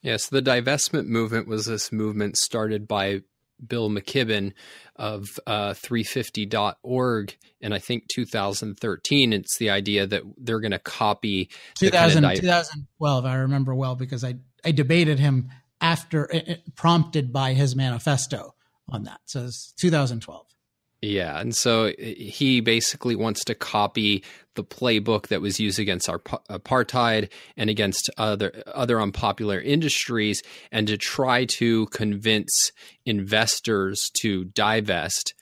Yeah, so the divestment movement was this movement started by Bill McKibben of 350.org in, I think, 2013. It's the idea that they're going to copy 2012, I remember well, because I debated him after, prompted by his manifesto on that. So it's 2012. Yeah. And so he basically wants to copy the playbook that was used against our apartheid and against other unpopular industries, and to try to convince investors to divest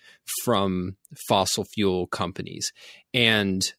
from fossil fuel companies. And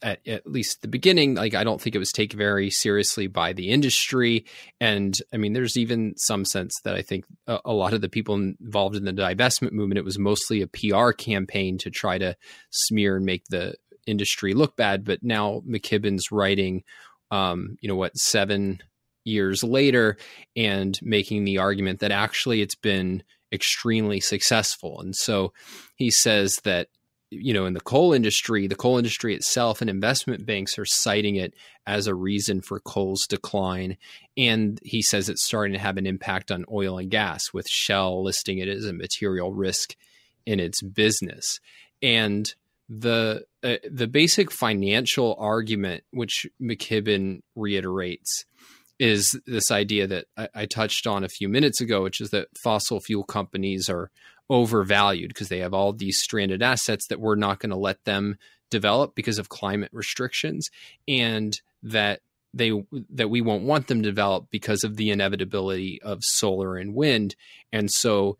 at least the beginning, like, I don't think it was taken very seriously by the industry. And I mean, there's even some sense that I think a lot of the people involved in the divestment movement, it was mostly a PR campaign to try to smear and make the industry look bad. But now McKibben's writing, 7 years later, and making the argument that actually it's been extremely successful. And so he says that, in the coal industry itself and investment banks are citing it as a reason for coal's decline. And he says it's starting to have an impact on oil and gas, with Shell listing it as a material risk in its business. And the basic financial argument, which McKibben reiterates, is this idea that I touched on a few minutes ago, which is that fossil fuel companies are overvalued because they have all these stranded assets that we're not going to let them develop because of climate restrictions, and that we won't want them to develop because of the inevitability of solar and wind. And so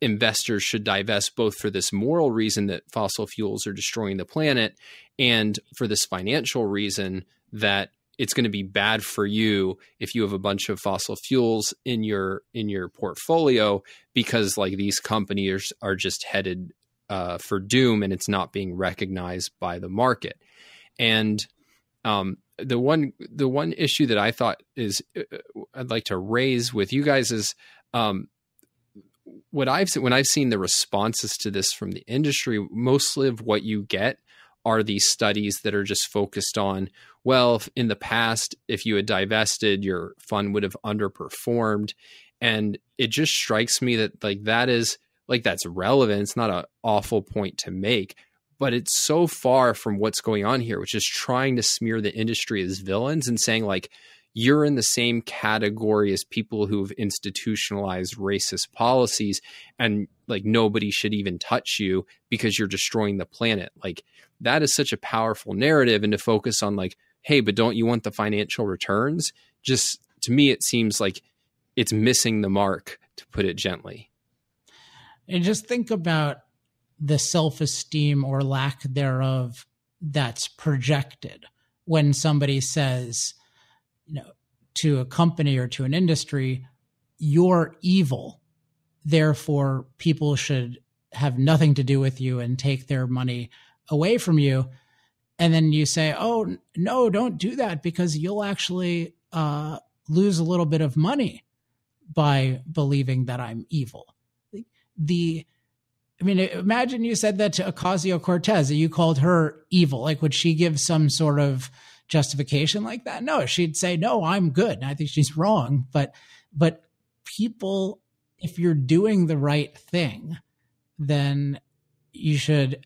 investors should divest both for this moral reason that fossil fuels are destroying the planet, and for this financial reason that it's going to be bad for you if you have a bunch of fossil fuels in your portfolio, because like these companies are just headed for doom, and it's not being recognized by the market. And the one issue that I thought is I'd like to raise with you guys is when I've seen the responses to this from the industry, mostly of what you get are these studies that are just focused on, well, if in the past, if you had divested, your fund would have underperformed. And it just strikes me that that's relevant. It's not an awful point to make, but it's so far from what's going on here, which is trying to smear the industry as villains and saying, like, you're in the same category as people who've institutionalized racist policies, and like nobody should even touch you because you're destroying the planet. Like, that is such a powerful narrative, and to focus on like, hey, but don't you want the financial returns? Just to me, it seems like it's missing the mark, to put it gently. And just think about the self-esteem or lack thereof that's projected when somebody says, to a company or to an industry, you're evil, therefore people should have nothing to do with you and take their money away from you. And then you say, oh, no, don't do that, because you'll actually lose a little bit of money by believing that I'm evil. Imagine you said that to Ocasio-Cortez, that you called her evil. Like, would she give some sort of justification like that? No, she'd say, no, I'm good. And I think she's wrong. But people, if you're doing the right thing, then you should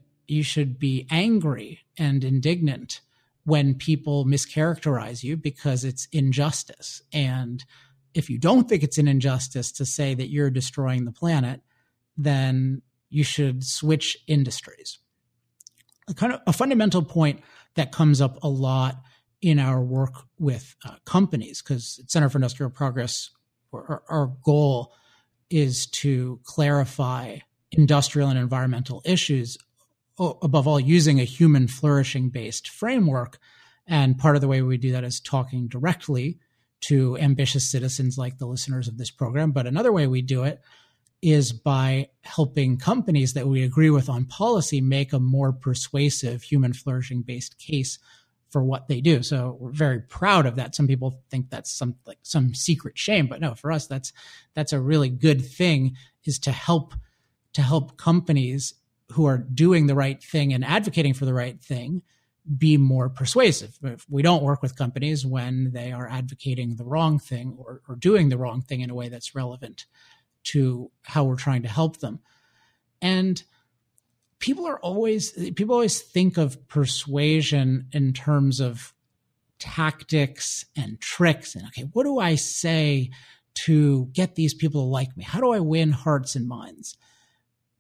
be angry and indignant when people mischaracterize you, because it's injustice. And if you don't think it's an injustice to say that you're destroying the planet, then you should switch industries. A fundamental point that comes up a lot in our work with companies, because at Center for Industrial Progress, our goal is to clarify industrial and environmental issues, above all using a human flourishing based framework. And part of the way we do that is talking directly to ambitious citizens like the listeners of this program. But another way we do it is by helping companies that we agree with on policy make a more persuasive human flourishing based case for what they do. So we're very proud of that. Some people think that's some secret shame, but no, for us, that's a really good thing, is to help companies who are doing the right thing and advocating for the right thing be more persuasive. If we don't work with companies when they are advocating the wrong thing or doing the wrong thing in a way that's relevant to how we're trying to help them. And people always think of persuasion in terms of tactics and tricks. And okay, what do I say to get these people to like me? How do I win hearts and minds?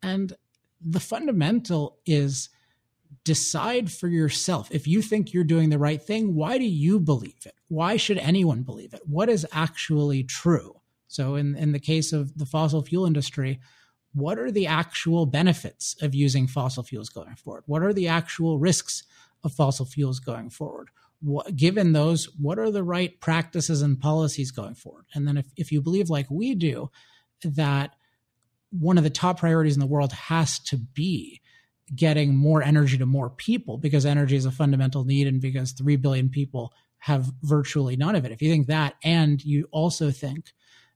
And the fundamental is decide for yourself. If you think you're doing the right thing, why do you believe it? Why should anyone believe it? What is actually true? So in the case of the fossil fuel industry, what are the actual benefits of using fossil fuels going forward? What are the actual risks of fossil fuels going forward? Given those, what are the right practices and policies going forward? And then if you believe like we do, that one of the top priorities in the world has to be getting more energy to more people, because energy is a fundamental need and because 3 billion people have virtually none of it. If you think that, and you also think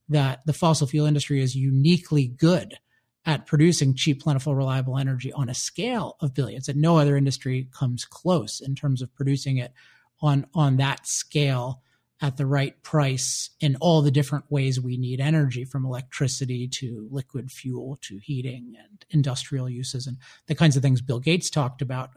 that the fossil fuel industry is uniquely good at producing cheap, plentiful, reliable energy on a scale of billions, that no other industry comes close in terms of producing it on that scale at the right price in all the different ways we need energy, from electricity to liquid fuel to heating and industrial uses and the kinds of things Bill Gates talked about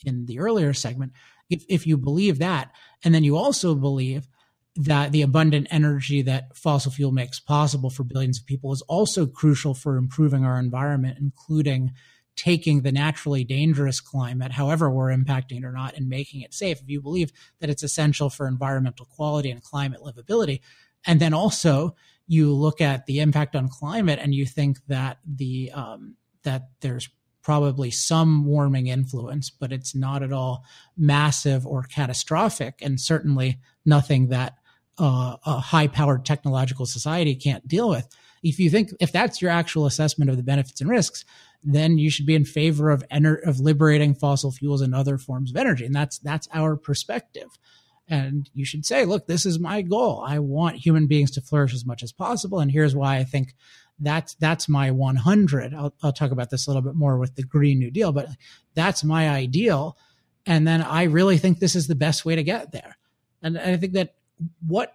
in the earlier segment. If you believe that, and then you also believe that the abundant energy that fossil fuel makes possible for billions of people is also crucial for improving our environment, including taking the naturally dangerous climate, however we're impacting it or not, and making it safe. If you believe that it's essential for environmental quality and climate livability, and then also you look at the impact on climate and you think that that there's probably some warming influence, but it's not at all massive or catastrophic, and certainly nothing that a high-powered technological society can't deal with. If that's your actual assessment of the benefits and risks, then you should be in favor of liberating fossil fuels and other forms of energy. And that's our perspective. And you should say, look, this is my goal. I want human beings to flourish as much as possible. And here's why I think that's my 100. I'll talk about this a little bit more with the Green New Deal, but that's my ideal. And then I really think this is the best way to get there. And I think that what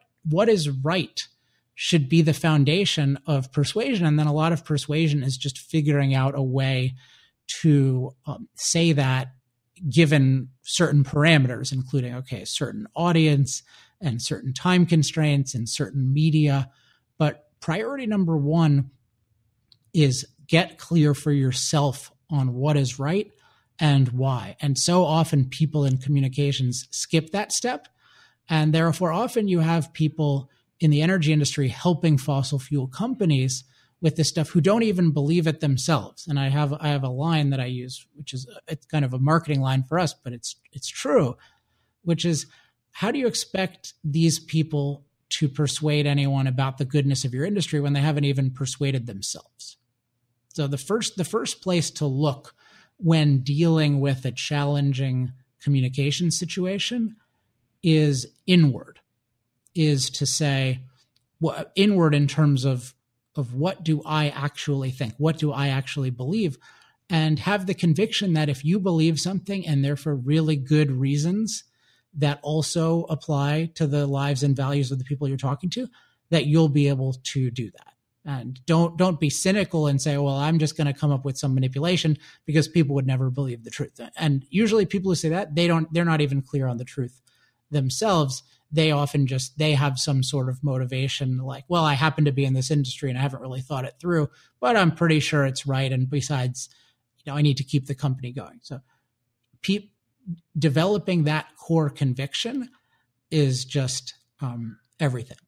is right should be the foundation of persuasion. And then a lot of persuasion is just figuring out a way to say that given certain parameters, including, okay, certain audience and certain time constraints and certain media. But priority number one is get clear for yourself on what is right and why. And so often people in communications skip that step. And therefore, often you have people in the energy industry helping fossil fuel companies with this stuff who don't even believe it themselves. And I have a line that I use, which is it's kind of a marketing line for us, but it's true, which is, how do you expect these people to persuade anyone about the goodness of your industry when they haven't even persuaded themselves? So the first place to look when dealing with a challenging communication situation is inward, is to say, well, inward in terms of what do I actually think? What do I actually believe? And have the conviction that if you believe something and they're for really good reasons that also apply to the lives and values of the people you're talking to, that you'll be able to do that. And don't be cynical and say, well, I'm just going to come up with some manipulation because people would never believe the truth. And usually people who say that, they're not even clear on the truth themselves. They often they have some sort of motivation like, well, I happen to be in this industry and I haven't really thought it through, but I'm pretty sure it's right. And besides, I need to keep the company going. So developing that core conviction is just everything.